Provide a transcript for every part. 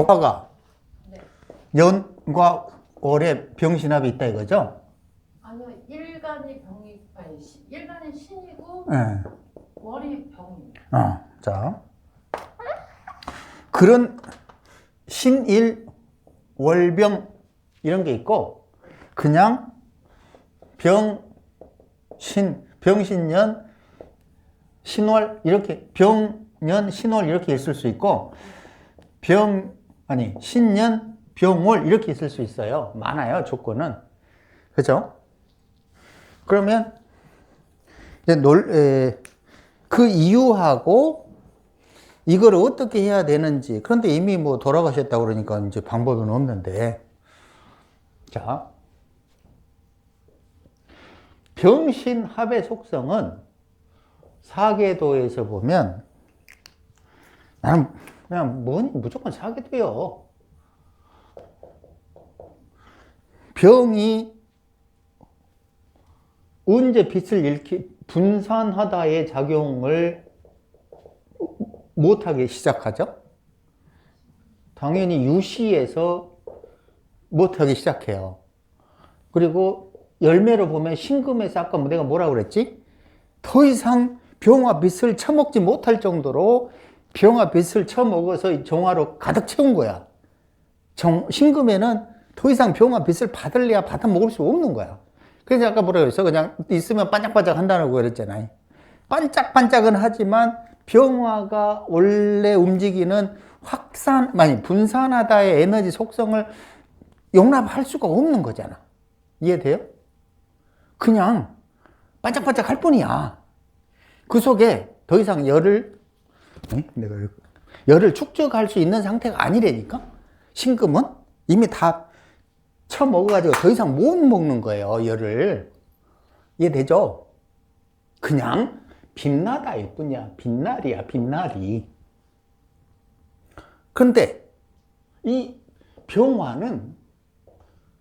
병화가 네. 연과 월에 병신합이 있다 이거죠? 아니요, 일간이 병이, 아니, 일간이 신이고, 네. 월이 병이에요. 자. 그런 신일, 월병 이런 게 있고, 그냥 병신년, 신월 이렇게 병년, 신월 이렇게 있을 수 있고, 신년, 병월 이렇게 있을 수 있어요. 많아요, 조건은. 그죠? 그러면 이제 그 이유하고 이걸 어떻게 해야 되는지. 그런데 이미 뭐 돌아가셨다고 그러니까 이제 방법은 없는데. 자, 병신합의 속성은 사계도에서 보면 나는 그냥 무조건 사계도요. 병이 언제 빛을 분산하다의 작용을 못하게 시작하죠? 당연히 유시에서 못하기 시작해요. 그리고 열매로 보면 신금에서 아까 내가 뭐라고 그랬지? 더 이상 병화 빛을 처먹지 못할 정도로 병화 빛을 처먹어서 정화로 가득 채운 거야. 신금에는 더 이상 병화 빛을 받을래야 받아 먹을 수 없는 거야. 그래서 아까 뭐라고 했어? 그냥 있으면 반짝반짝 한다고 그랬잖아요. 반짝반짝은 하지만 병화가 원래 움직이는 분산하다의 에너지 속성을 용납할 수가 없는 거잖아. 이해돼요? 그냥 반짝반짝 할 뿐이야. 그 속에 더 이상 열을 축적할 수 있는 상태가 아니라니까? 신금은 이미 다 처먹어가지고 더 이상 못 먹는 거예요, 열을. 이해되죠? 그냥 빛나다 일 뿐이야. 빛날이야, 빛날이. 그런데 이 병화는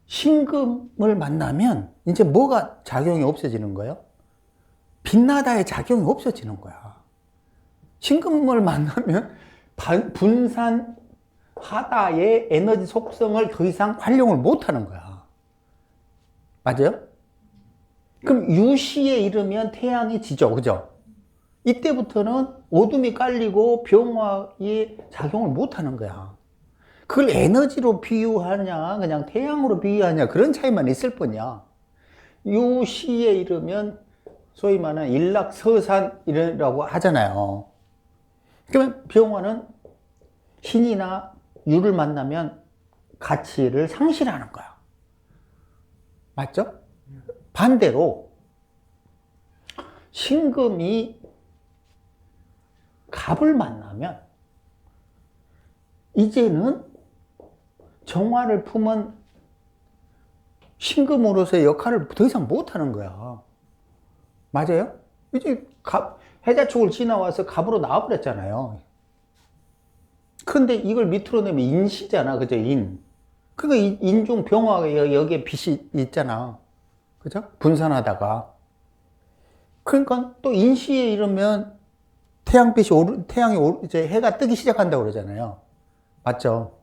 신금을 만나면 이제 뭐가 작용이 없어지는 거예요? 빛나다의 작용이 없어지는 거야. 신금을 만나면 분산하다의 에너지 속성을 더 이상 활용을 못 하는 거야. 맞아요? 그럼 유시에 이르면 태양이 지죠. 그죠? 이때부터는 어둠이 깔리고 병화의 작용을 못 하는 거야. 그걸 에너지로 비유하냐, 그냥 태양으로 비유하냐, 그런 차이만 있을 뿐이야. 유시에 이르면 소위 말하는 일락서산이라고 하잖아요. 그러면 병화는 신이나 유를 만나면 가치를 상실하는 거야. 맞죠? 반대로 신금이 갑을 만나면 이제는 정화를 품은 신금으로서의 역할을 더 이상 못하는 거야. 맞아요? 이제 해자축을 지나와서 갑으로 나와버렸잖아요. 근데 이걸 밑으로 내면 인시잖아. 그죠? 그러니까 인중 병화가 여기에 빛이 있잖아. 그죠? 분산하다가. 그러니까 또 인시에 이르면 이제 해가 뜨기 시작한다고 그러잖아요. 맞죠?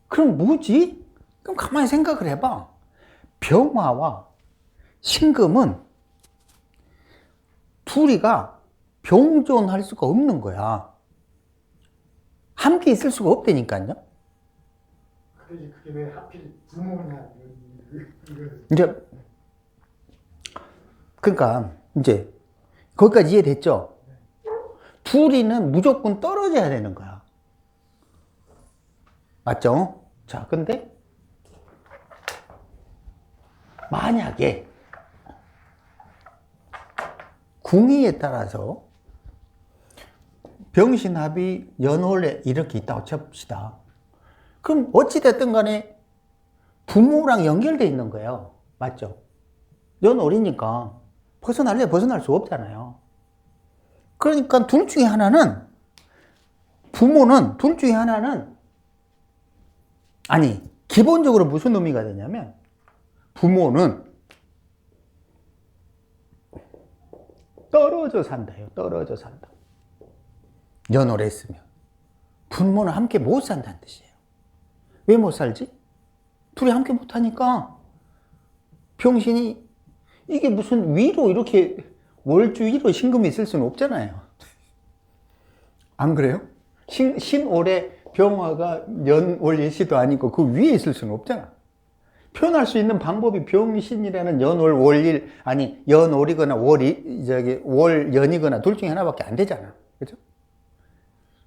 그럼 뭐지? 그럼 가만히 생각을 해봐. 병화와 신금은 둘이가 병존할 수가 없는 거야. 함께 있을 수가 없다니까요. 그게 왜 하필 부모냐? 이제 그러니까 이제 거기까지 이해됐죠? 둘이는 무조건 떨어져야 되는 거야. 맞죠? 자, 근데 만약에 궁의에 따라서 병신합이 연월에 이렇게 있다고 칩시다. 그럼 어찌됐든 간에 부모랑 연결되어 있는 거예요. 맞죠? 연월이니까 벗어날 수 없잖아요. 그러니까 둘 중에 하나는 기본적으로 무슨 의미가 되냐면 부모는 떨어져 산다요. 떨어져 산다. 연월에 있으면. 부모는 함께 못 산다는 뜻이에요. 왜 못 살지? 둘이 함께 못하니까. 병신이, 이게 무슨 위로 이렇게 월주위로 신금이 있을 수는 없잖아요. 안 그래요? 신월에 병화가 연월일시도 아니고 그 위에 있을 수는 없잖아. 표현할 수 있는 방법이 병신이라는 연월 월일, 아니 연월이거나 월연이거나 둘 중에 하나밖에 안 되잖아. 그죠?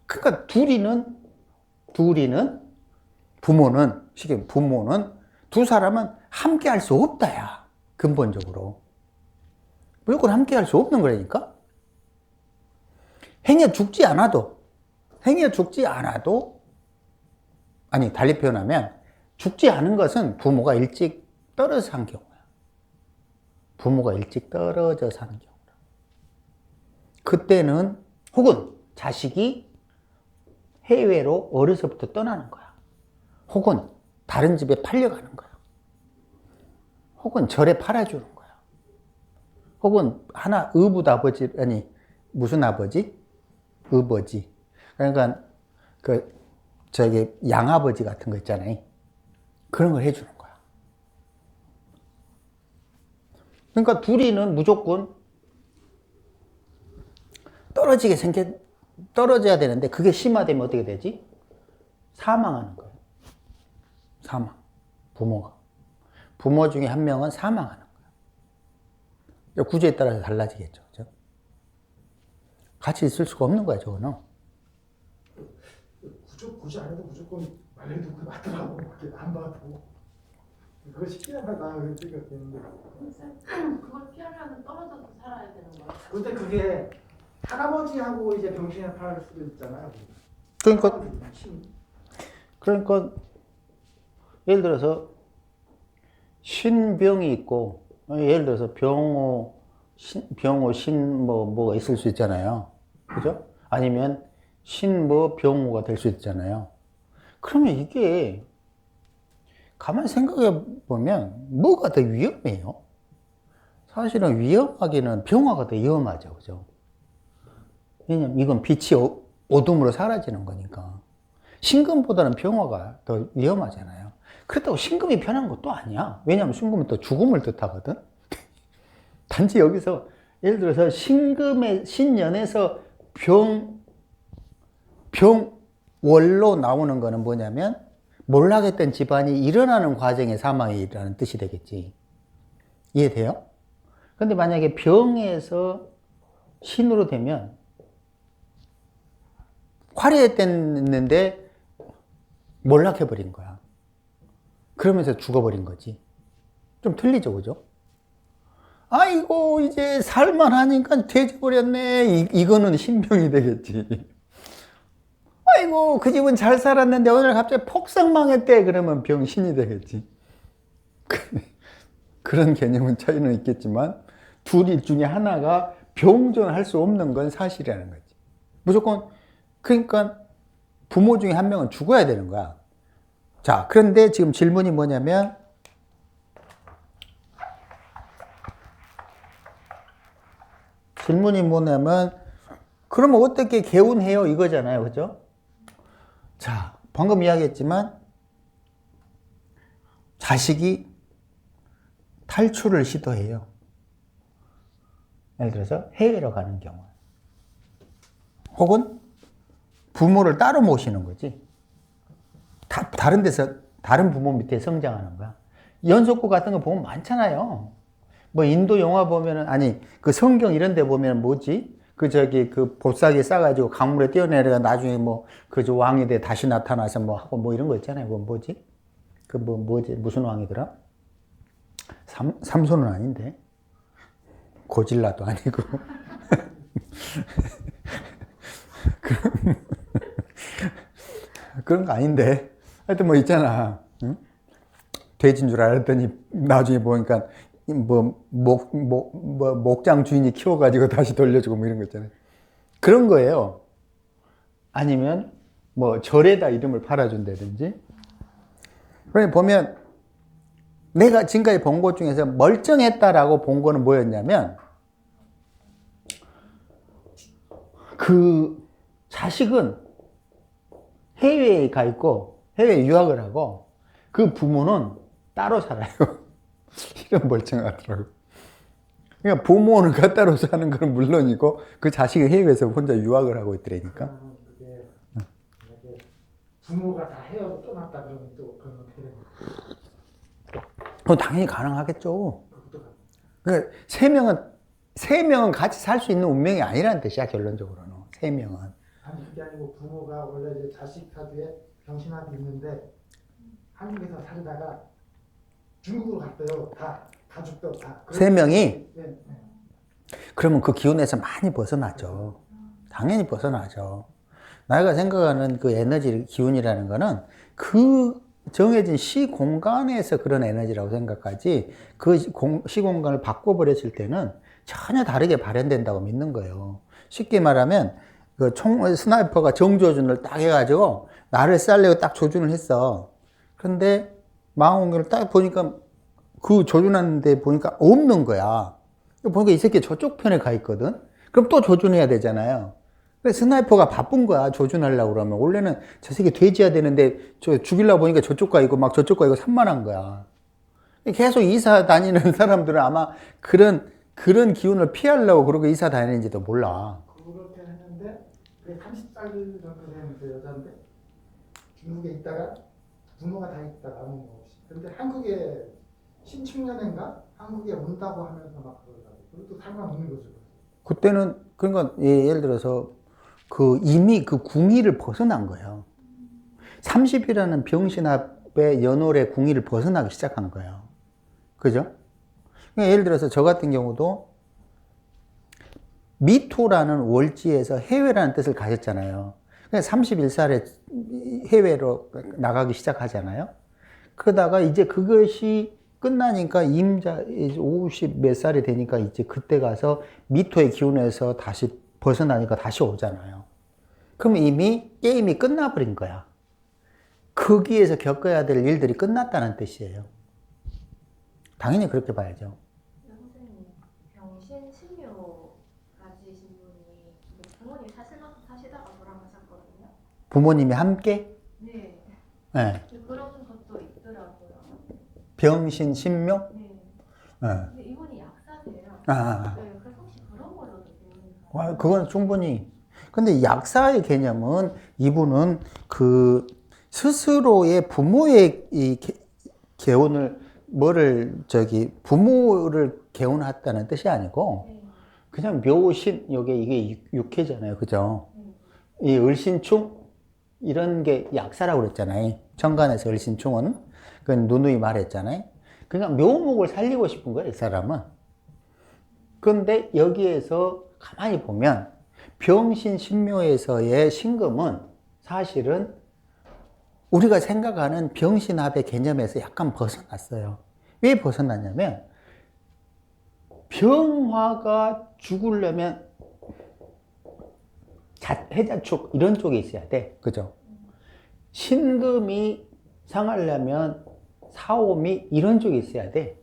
그러니까 둘이는 부모는 두 사람은 함께 할 수 없다야. 근본적으로. 무조건 함께 할 수 없는 거라니까? 행여 죽지 않아도, 아니, 달리 표현하면, 죽지 않은 것은 부모가 일찍 떨어져 산 경우야. 부모가 일찍 떨어져 사는 경우라. 그때는, 혹은 자식이 해외로 어려서부터 떠나는 거야. 혹은 다른 집에 팔려가는 거야. 혹은 절에 팔아주는 거야. 혹은 하나 의붓아버지, 아니 무슨 아버지? 의버지. 그러니까 양아버지 같은 거 있잖아요. 그런 걸 해주는 거야. 그러니까 둘이는 무조건 떨어져야 되는데 그게 심화되면 어떻게 되지? 사망하는 거예요. 사망. 부모 중에 한 명은 사망하는 거예요. 구조에 따라서 달라지겠죠. 그죠? 같이 있을 수가 없는 거야, 저거는. 굳이 안 해도 무조건 말려도 그 맞더라고. 안 봐도. 그거 시키면 나 그렇게 되는데. 그걸 피하려면 떨어져서 살아야 되는 거야. 근데 그게 할아버지하고 이제 병신을 팔 수도 있잖아요. 그러니까 예를 들어서 신병이 있고, 예를 들어서 뭐가 있을 수 있잖아요. 그죠? 아니면 병호가 될 수 있잖아요. 그러면 이게 가만히 생각해 보면 뭐가 더 위험해요? 사실은 위험하기는 병화가 더 위험하죠. 그죠? 왜냐면 이건 빛이 어둠으로 사라지는 거니까. 신금보다는 병화가 더 위험하잖아요. 그렇다고 신금이 편한 것도 아니야. 왜냐하면 신금은 또 죽음을 뜻하거든. 단지 여기서 예를 들어서 신연에서 병월로 나오는 거는 뭐냐면 몰락했던 집안이 일어나는 과정의 사망이라는 뜻이 되겠지. 이해돼요? 근데 만약에 병에서 신으로 되면 화려했는데 몰락해버린 거야. 그러면서 죽어버린 거지. 좀 틀리죠, 그죠? 아이고, 이제 살만하니까 돼져버렸네. 이거는 신병이 되겠지. 아이고, 그 집은 잘 살았는데 오늘 갑자기 폭삭 망했대. 그러면 병신이 되겠지. 그런 개념은 차이는 있겠지만, 둘 중에 하나가 병존할 수 없는 건 사실이라는 거지. 무조건, 그러니까 부모 중에 한 명은 죽어야 되는 거야. 자, 그런데 지금 질문이 뭐냐면, 그러면 어떻게 개운해요? 이거잖아요. 그죠? 자, 방금 이야기했지만, 자식이 탈출을 시도해요. 예를 들어서 해외로 가는 경우. 혹은 부모를 따로 모시는 거지. 다른 데서, 다른 부모 밑에 성장하는 거야. 연속구 같은 거 보면 많잖아요. 뭐 인도 영화 보면은, 아니 그 성경 이런 데 보면 뭐지? 그 보싸기 싸가지고 강물에 뛰어내려가 나중에 왕이 돼 다시 나타나서 하고 이런 거 있잖아요. 뭐지? 무슨 왕이더라? 삼손은 아닌데. 고질라도 아니고. 그런 거 아닌데. 하여튼 있잖아. 응? 돼지인 줄 알았더니 나중에 보니까 목장 주인이 키워가지고 다시 돌려주고 이런 거 있잖아요. 그런 거예요. 아니면 절에다 이름을 팔아준다든지. 그러니 보면 내가 지금까지 본 것 중에서 멀쩡했다라고 본 거는 뭐였냐면 그 자식은 해외에 가 있고 해외 유학을 하고 그 부모는 따로 살아요. 이런 멀쩡하더라고. 그러니까 부모는 따로 사는 건 물론이고 그 자식이 해외에서 혼자 유학을 하고 있더라니까. 그러면 그게 만약에 부모가 다 헤어져 떠났다 그러면 또 그건 어떻게 되는 거예요? 그건 당연히 가능하겠죠. 그것도 가능. 그러니까 세 명은 같이 살 수 있는 운명이 아니라는 뜻이야, 결론적으로는. 세 명은. 아니 그게 아니고 부모가 원래 이제 자식 사주에 병신합이 있는데 한국에서 살다가 중국으로 갔대요. 다 가족도 다. 세 명이? 네, 네. 그러면 그 기운에서 많이 벗어나죠. 당연히 벗어나죠. 내가 생각하는 그 에너지 기운이라는 거는 그 정해진 시공간에서 그런 에너지라고 생각하지 그 시공간을 바꿔버렸을 때는 전혀 다르게 발현된다고 믿는 거예요. 쉽게 말하면 그 스나이퍼가 정조준을 딱 해가지고 나를 쌀려고 딱 조준을 했어. 그런데 망원경을 딱 보니까 그 조준하는데 보니까 없는 거야. 보니까 이 새끼 저쪽 편에 가 있거든. 그럼 또 조준해야 되잖아요. 그래서 스나이퍼가 바쁜 거야. 조준하려고 그러면. 원래는 저 새끼 돼지야 되는데 저 죽이려고 보니까 저쪽 가 있고 막 저쪽 가 있고 산만한 거야. 계속 이사 다니는 사람들은 아마 그런 기운을 피하려고 그러고 이사 다니는지도 몰라. 그렇게 했는데 그게 30살 정도 된 그 여자인데 중국에 있다가 부모가 다 있다 남은 거 없이. 근데 한국에 신축년인가 한국에 온다고 하면서 막 그러더라고. 그것도 상관없는 거죠. 그때는 그러니까 예를 들어서 그 이미 그 궁위를 벗어난 거예요. 30이라는 병신합의 연월의 궁위를 벗어나기 시작한 거예요. 그죠? 그러니까 예를 들어서 저 같은 경우도 미토라는 월지에서 해외라는 뜻을 가졌잖아요. 그러니까 31살에 해외로 나가기 시작하잖아요. 그러다가 이제 그것이 끝나니까 임자 50 몇 살이 되니까 이제 그때 가서 미토의 기운에서 다시 벗어나니까 다시 오잖아요. 그럼 이미 게임이 끝나버린 거야. 거기에서 겪어야 될 일들이 끝났다는 뜻이에요. 당연히 그렇게 봐야죠. 선생님, 병신 신묘 가지신 분이 부모님 사시다가 돌아가셨거든요. 부모님이 함께? 네. 네. 그런 것도 있더라고요. 병신, 신묘? 네. 네. 근데 이분이 약사세요. 네, 그래서 혹시 그런 걸로도 되는 그건 충분히. 근데 약사의 개념은 이분은 그 스스로의 부모의 이 개운을 부모를 개운했다는 뜻이 아니고 네. 그냥 묘신 이게 육해잖아요. 그죠? 네. 이 을신충 이런 게 약사라고 그랬잖아요. 천간에서 을신충은 그건 누누이 말했잖아요. 그러니까 묘목을 살리고 싶은 거예요, 이 사람은. 그런데 여기에서 가만히 보면 병신 신묘에서의 신금은 사실은 우리가 생각하는 병신합의 개념에서 약간 벗어났어요. 왜 벗어났냐면 병화가 죽으려면 해자축 이런 쪽에 있어야 돼. 그죠? 신금이 상하려면 사오미 이런 쪽에 있어야 돼.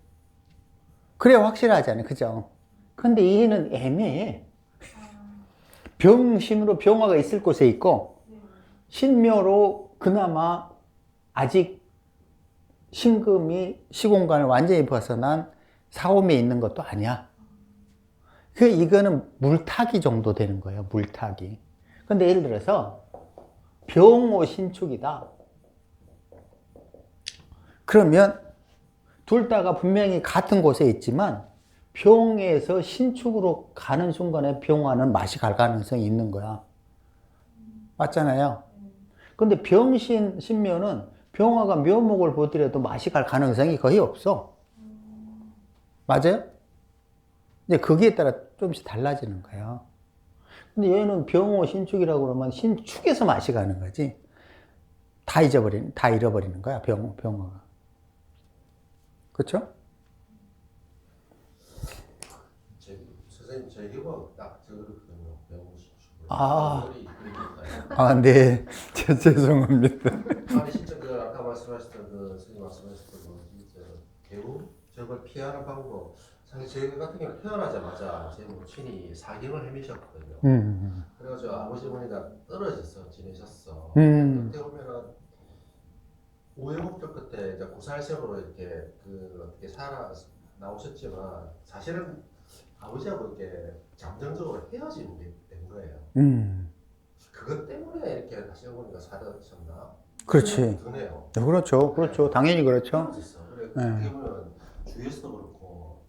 그래야 확실하잖아요. 그죠? 근데 얘는 애매해. 병신으로 병화가 있을 곳에 있고 신묘로 그나마 아직 신금이 시공간을 완전히 벗어난 사오미에 있는 것도 아니야. 이거는 물타기 정도 되는 거예요. 물타기. 근데 예를 들어서 병호 신축이다. 그러면 둘 다가 분명히 같은 곳에 있지만 병에서 신축으로 가는 순간에 병화는 맛이 갈 가능성이 있는 거야. 맞잖아요. 근데 병신, 신묘는 병화가 묘목을 보더라도 맛이 갈 가능성이 거의 없어. 맞아요? 이제 거기에 따라 조금씩 달라지는 거예요. 근데 얘는 병호 신축이라고 그러면 신축에서 맛이 가는 거지. 다 잃어버리는 거야, 병화가. 그쵸? 선생님, 저희 이거 딱 저거거든요. 배우시고. 네. 죄송합니다. 아니 진짜 그 아까 말씀하셨던 그 선생님 말씀하셨던 그 진짜 배우 저걸 피하는 방법. 사실 저희 같은 경우 태어나자마자 제母亲이 사경을 헤매셨거든요. 그래가지고 아버지 어머니가 떨어져서 지내셨어. 그때 보면은 우여곡절 끝에 이제 고살생으로 이렇게 그 어떻게 살아 나오셨지만 사실은 아버지하고 이렇게 잠정적으로 헤어진 게 된 거예요. 그것 때문에 이렇게 다시 어머니가 살아셨나? 그렇지. 드네요. 그렇죠. 그렇죠. 당연히 그렇죠. 있어. 그래 네. 어떻게 보면 주위에서도 그렇고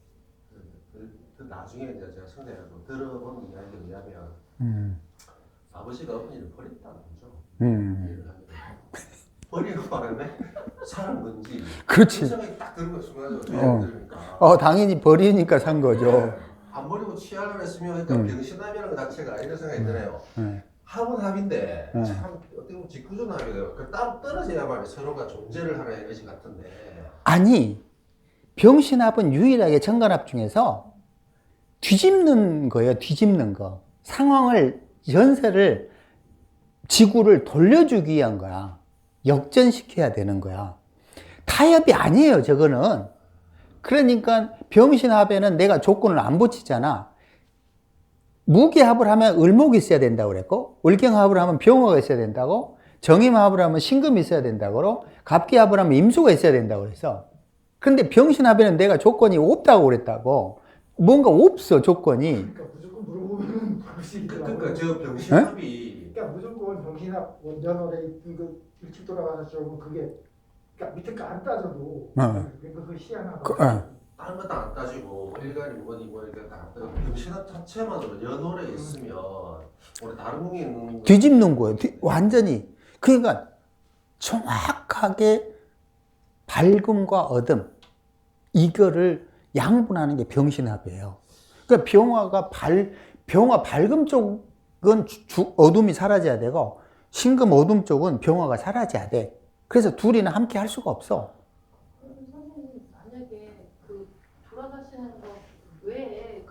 그 나중에 이제 제가 성대해서 들어본 이야기에 의하면 아버지가 어머니를 버렸다는 거죠. 이해를 하게 되면. 버리는 바람에 사는 건지 그렇지. 그 생각이 딱 드는 거 순간적으로 들으니까 당연히 버리니까 산 거죠. 안 버리고 취하려고 했으면 그러니까 병신함이라는 것 자체가 이런 생각이 드네요. 네. 합은 합인데 네. 참 어떻게 보면 직구조남이에요. 그 따로 떨어져야만 서로가 존재를 하는 에너지 같은데 아니, 병신합은 유일하게 정관합 중에서 뒤집는 거예요. 뒤집는 거. 상황을, 연세를, 지구를 돌려주기 위한 거야. 역전시켜야 되는 거야. 타협이 아니에요, 저거는. 그러니까 병신합에는 내가 조건을 안 붙이잖아. 무기합을 하면 을목이 있어야 된다고 그랬고, 을경합을 하면 병화가 있어야 된다고, 정임합을 하면 신금이 있어야 된다고, 갑기합을 하면 임수가 있어야 된다고 그랬어. 그런데 병신합에는 내가 조건이 없다고 그랬다고. 뭔가 없어, 조건이. 그러니까 무조건 물어보면 그것이더라고요. 그러니까 저 병신합이 그러니까 무조건 정신합 원전월에 있던 그 일찍 돌아가는 쪽은 그게 그러니까 밑에 거 안 따져도 그 희한하다. 다른 것도 안 따지고 일간이 뭐니 뭐 이렇게 다 병신합 자체만으로 연월에 있으면 우리 다른 공이 있는 뒤집는 거예요. 완전히. 그러니까 정확하게 밝음과 어둠, 이거를 양분하는 게 병신합이에요. 그러니까 병화 밝음 쪽은 어둠이 사라져야 되고, 신금 어둠 쪽은 병화가 사라져야 돼. 그래서 둘이는 함께 할 수가 없어. 그럼 선생님 만약에 그 돌아가시는 거 외에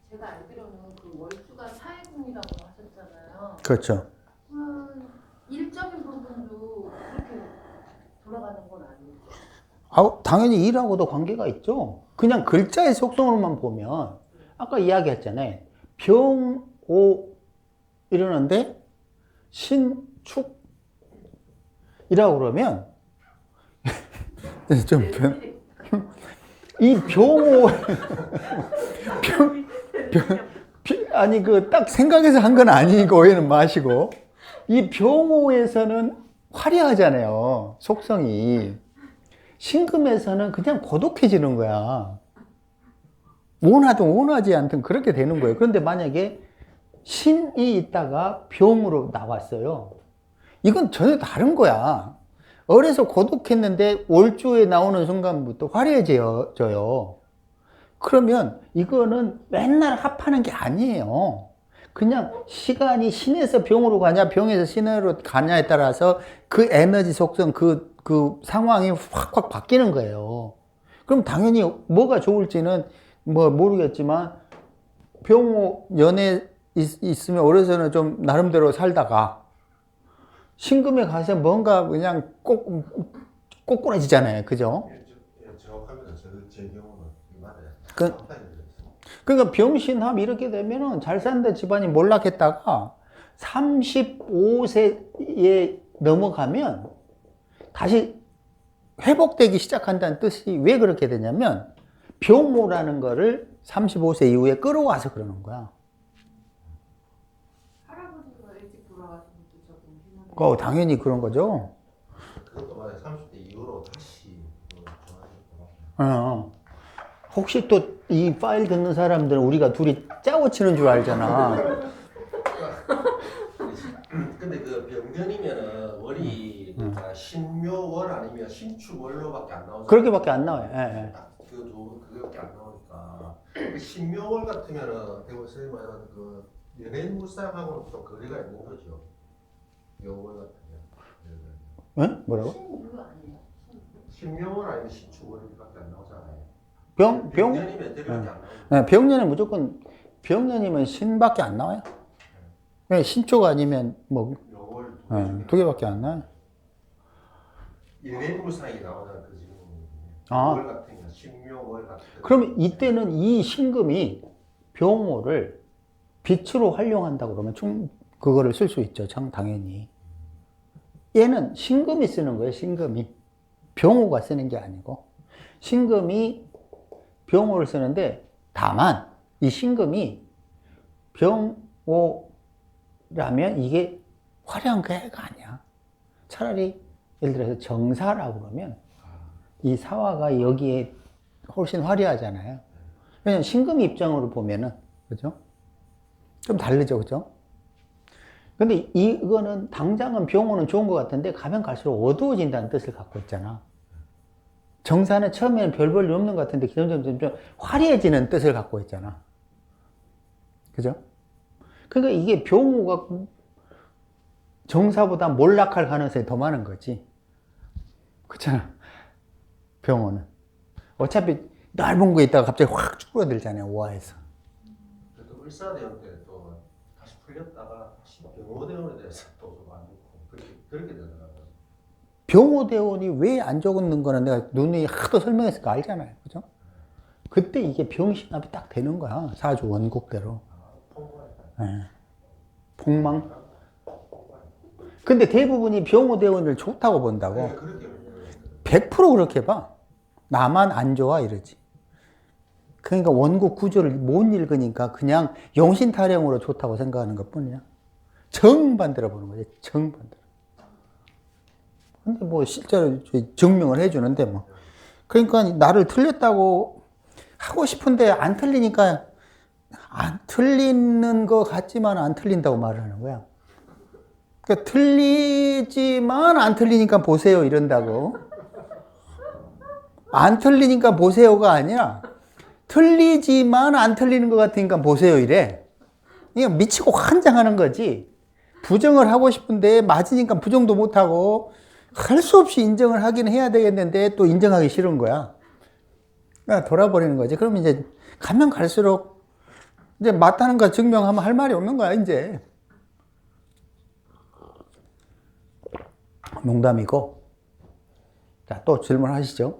제가 알기로는 그 월수가 사회궁이라고 하셨잖아요. 그렇죠. 일적인 부분도 그렇게 돌아가는 건 아니죠. 당연히 일하고도 관계가 있죠. 그냥 글자의 속성으로만 보면, 아까 이야기했잖아요. 병오 이러는데, 신축 이라고 그러면, 이 병오, 아니, 딱 생각해서 한 건 아니고, 오해는 마시고, 이 병오에서는 화려하잖아요. 속성이. 신금에서는 그냥 고독해지는 거야. 원하든 원하지 않든 그렇게 되는 거예요. 그런데 만약에 신이 있다가 병으로 나왔어요. 이건 전혀 다른 거야. 어려서 고독했는데 월주에 나오는 순간부터 화려해져요. 그러면 이거는 맨날 합하는 게 아니에요. 그냥 시간이 신에서 병으로 가냐, 병에서 신으로 가냐에 따라서 그 에너지 속성, 그 상황이 확확 바뀌는 거예요. 그럼 당연히 뭐가 좋을지는 뭐 모르겠지만, 병호 연에 있으면 어려서는 좀 나름대로 살다가, 신금에 가서 뭔가 그냥 꼬꾸라지잖아요. 그죠? 정확합니다. 제 경우는 맞아요. 그러니까 병신합 이렇게 되면은 잘 사는데 집안이 몰락했다가 35세에 넘어가면 다시 회복되기 시작한다는 뜻이 왜 그렇게 되냐면, 병모라는 거를 35세 이후에 끌어와서 그러는 거야. 할아버지가 일찍 돌아가신 것도 적응 당연히 그런 거죠. 그것도 만약 30대 이후로 다시 좋아졌구나. 혹시 또 이 파일 듣는 사람들은 우리가 둘이 짜고 치는 줄 알잖아. 근데 그 병년이면은 월이 그러니까 신묘월 아니면 신축월로밖에 안 나오잖아요. 그렇게밖에 안 나와요. 예. 그거밖에 안 나오니까 그 신묘월 같으면은 대부분 선생님 말하는 그 연예인 물상하고는 좀 거리가 있는 거죠. 묘월 같으면. 뭐라고? 신유 아니에요? 신묘월 아니면 신축월밖에 안 나오잖아요. 병년이면 대리밖에 안 나오죠. 병년은 무조건, 병년이면 신밖에 안 나와요. 신쪽 아니면 뭐 묘월 두 개밖에 안 나와요. 연예인 물상이 나오잖아요. 그 지금 아. 월 같으면 신묘월 같은. 그러면 이때는 이 신금이 병호를 빛으로 활용한다 그러면 그거를 쓸 수 있죠. 당연히. 얘는 신금이 쓰는 거예요, 신금이. 병호가 쓰는 게 아니고. 신금이 병호를 쓰는데, 다만, 이 신금이 병호라면 이게 화려한 그 해가 아니야. 차라리, 예를 들어서 정사라고 그러면, 이 사화가 여기에 훨씬 화려하잖아요. 왜냐면 신금 입장으로 보면은, 그죠? 좀 다르죠, 그죠? 근데 이거는 당장은 병호는 좋은 것 같은데 가면 갈수록 어두워진다는 뜻을 갖고 있잖아. 정사는 처음에는 별 볼일 없는 것 같은데 점점 화려해지는 뜻을 갖고 있잖아. 그죠? 그러니까 이게 병호가 정사보다 몰락할 가능성이 더 많은 거지. 그렇잖아. 병호는. 어차피 넓은 곳에 있다가 갑자기 확 줄어들잖아요, 오화에서. 또 을사대원 때 또 다시 풀렸다가 다시 병호대원에 대해서 또 좀 안 좋고 그렇게 되더라고요. 병호대원이 왜 안 적는 거는 내가 누누이 하도 설명했으니까 알잖아요. 그죠? 그때 이게 병신합이 딱 되는 거야. 사주 원국대로. 네. 폭망. 근데 대부분이 병호대원을 좋다고 본다고. 네, 그렇게 100% 그렇게 봐. 나만 안 좋아 이러지. 그러니까 원국 구조를 못 읽으니까 그냥 용신타령으로 좋다고 생각하는 것 뿐이야. 정반대로 보는 거지. 정반대로. 근데 뭐 실제로 증명을 해주는데 뭐. 그러니까 나를 틀렸다고 하고 싶은데 안 틀리니까 안 틀리는 것 같지만 안 틀린다고 말을 하는 거야. 그러니까 틀리지만 안 틀리니까 보세요 이런다고. 안 틀리니까 보세요가 아니라 틀리지만 안 틀리는 것 같으니까 보세요 이래. 그냥 미치고 환장하는 거지. 부정을 하고 싶은데 맞으니까 부정도 못하고 할 수 없이 인정을 하긴 해야 되겠는데 또 인정하기 싫은 거야. 그러니까 돌아버리는 거지. 그럼 이제 가면 갈수록 이제 맞다는 거 증명하면 할 말이 없는 거야 이제. 농담이고. 자, 또 질문하시죠.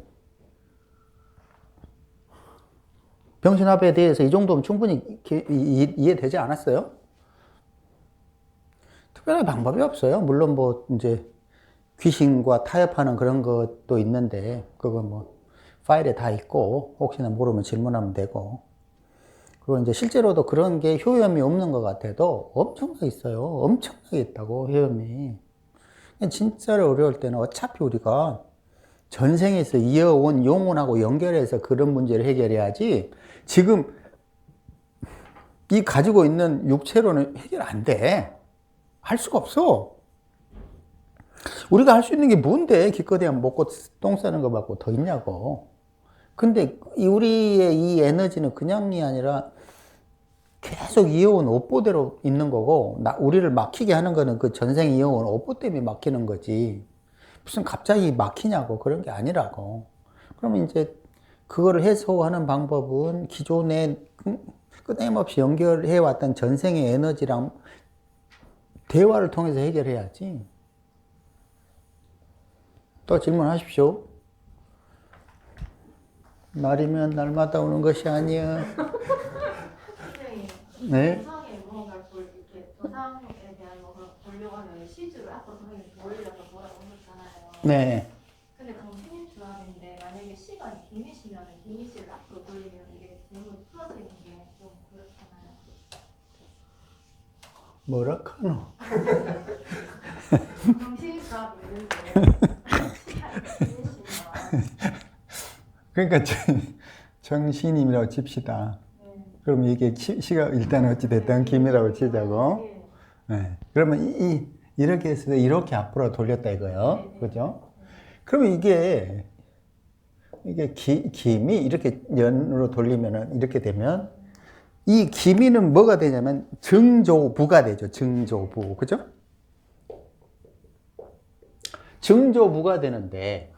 병신합에 대해서 이 정도면 충분히 이해되지 않았어요? 특별한 방법이 없어요. 물론 뭐 이제 귀신과 타협하는 그런 것도 있는데 그건 뭐 파일에 다 있고 혹시나 모르면 질문하면 되고. 그리고 이제 실제로도 그런 게 효염이 없는 것 같아도 엄청나게 있어요. 엄청나게 있다고 효염이. 진짜로 어려울 때는 어차피 우리가 전생에서 이어온 영혼하고 연결해서 그런 문제를 해결해야지 지금 이 가지고 있는 육체로는 해결 안 돼. 할 수가 없어. 우리가 할 수 있는 게 뭔데? 기껏해야 먹고 똥 싸는 거 말고 더 있냐고. 근데 우리의 이 에너지는 그냥이 아니라 계속 이어온 업보대로 있는 거고, 우리를 막히게 하는 거는 그 전생 이어온 업보 때문에 막히는 거지. 무슨 갑자기 막히냐고. 그런 게 아니라고. 그러면 이제 그거를 해소하는 방법은 기존에 끊임없이 연결해왔던 전생의 에너지랑 대화를 통해서 해결해야지. 또 질문하십시오. 날이면 날마다 오는 것이 아니야. 선생님, 네? 조상의 무언가를 이렇게 조상에 대한 뭐 그런 보려고 하면 시주를 앞으로 선생님이 돌려서 뭐라고 하셨잖아요. 네. 근데 정신인 조합인데 만약에 시간이 기미시면 기미시를 앞으로 돌리면 이게 너무 풀어지는 게 좀 그렇잖아요. 뭐라 카노? 정신인 조합이 있는데 기미시면 그러니까 정신임이라고 칩시다. 그럼 이게 시가 일단 어찌됐든 김이라고 치자고. 네. 그러면 이렇게 해서 이렇게 앞으로 돌렸다 이거요. 그죠? 그러면 이게 김이 이렇게 연으로 돌리면은 이렇게 되면 이 기미는 뭐가 되냐면 증조부가 되죠. 증조부. 그죠? 증조부가 되는데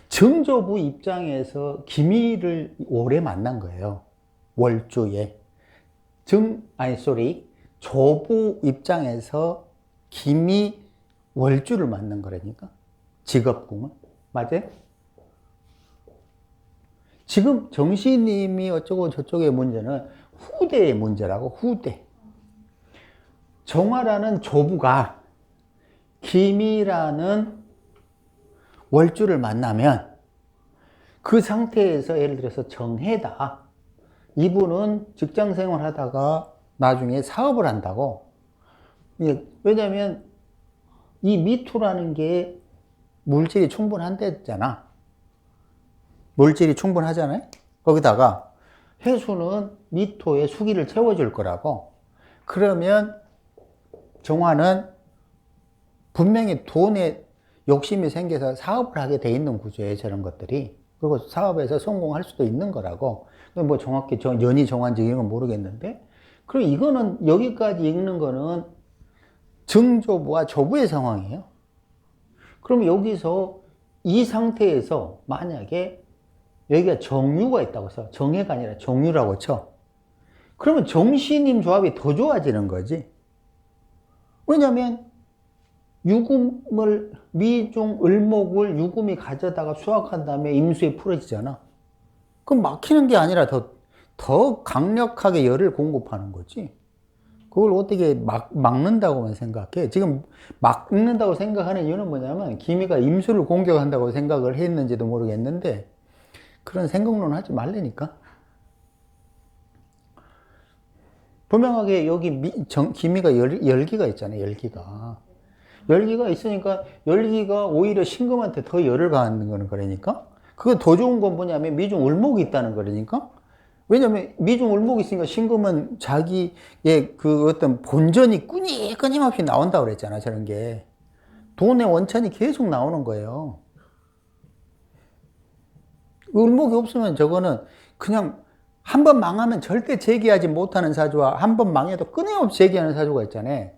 증조부 입장에서 기미를 오래 만난 거예요. 월주에. 조부 입장에서 기미 월주를 만난 거라니까. 직업궁을. 맞아요? 지금 정신님이 어쩌고 저쩌고의 문제는 후대의 문제라고, 후대. 정화라는 조부가 기미라는 월주를 만나면 그 상태에서 예를 들어서 정해다. 이분은 직장 생활 하다가 나중에 사업을 한다고. 왜냐면 이 미토라는 게 물질이 충분한대잖아. 물질이 충분하잖아요. 거기다가 해수는 미토의 수기를 채워줄 거라고. 그러면 정화는 분명히 돈에 욕심이 생겨서 사업을 하게 돼 있는 구조예요. 저런 것들이. 그리고 사업에서 성공할 수도 있는 거라고. 뭐 정확히 연이 정환적인 건 모르겠는데. 그리고 이거는 여기까지 읽는 거는 정조부와 조부의 상황이에요. 그럼 여기서 이 상태에서 만약에 여기가 정유가 있다고 해서 정해가 아니라 정유라고 쳐. 그러면 정신임 조합이 더 좋아지는 거지. 왜냐면 유금을 미중 을목을 유금이 가져다가 수확한 다음에 임수에 풀어지잖아. 그럼 막히는 게 아니라 더 강력하게 열을 공급하는 거지. 그걸 어떻게 막는다고만 생각해. 지금 막는다고 생각하는 이유는 뭐냐면 기미가 임수를 공격한다고 생각을 했는지도 모르겠는데 그런 생각론 하지 말라니까. 분명하게 여기 기미가 열기가 있잖아요. 열기가 있으니까 열기가 오히려 신금한테 더 열을 가하는 거는 그러니까. 그거 더 좋은 건 뭐냐면 미중 을목이 있다는 거니까. 왜냐면 미중 을목이 있으니까 신금은 자기의 그 어떤 본전이 끊임없이 나온다고 그랬잖아. 저런 게. 돈의 원천이 계속 나오는 거예요. 을목이 없으면 저거는 그냥 한 번 망하면 절대 재기하지 못하는 사주와 한 번 망해도 끊임없이 재기하는 사주가 있잖아요.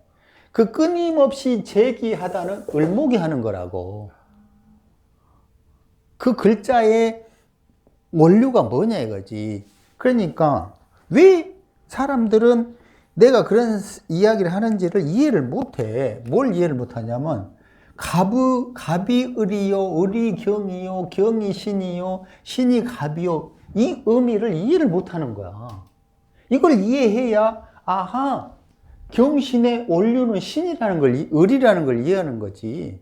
그 끊임없이 재기하다는 을목이 하는 거라고. 그 글자의 원료가 뭐냐 이거지. 그러니까 왜 사람들은 내가 그런 이야기를 하는지를 이해를 못해. 뭘 이해를 못하냐면 갑이 을이요, 을이 경이요, 경이 신이요, 신이 갑이요. 이 의미를 이해를 못하는 거야. 이걸 이해해야 아하 경신의 원료는 신이라는 걸, 을이라는 걸 이해하는 거지.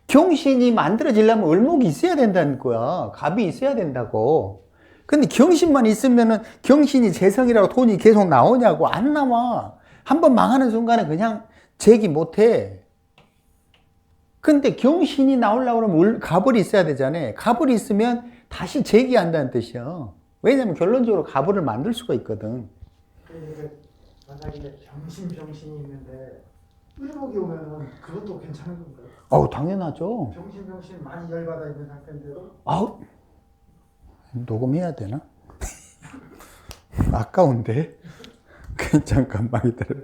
경신이 만들어지려면 을목이 있어야 된다는 거야. 갑이 있어야 된다고. 근데 경신만 있으면은 경신이 재성이라고 돈이 계속 나오냐고. 안 나와. 한번 망하는 순간에 그냥 재기 못해. 근데 경신이 나오려고 그러면 갑을이 있어야 되잖아요. 갑을이 있으면 다시 재기한다는 뜻이야. 왜냐면 결론적으로 갑을을 만들 수가 있거든. 만약에 병신이 있는데 을목이 오면은 그것도 괜찮은 건가요? 당연하죠. 병신 많이 열받아 있는 상태인데도. 녹음해야 되나? 아까운데? 잠깐만 기다려.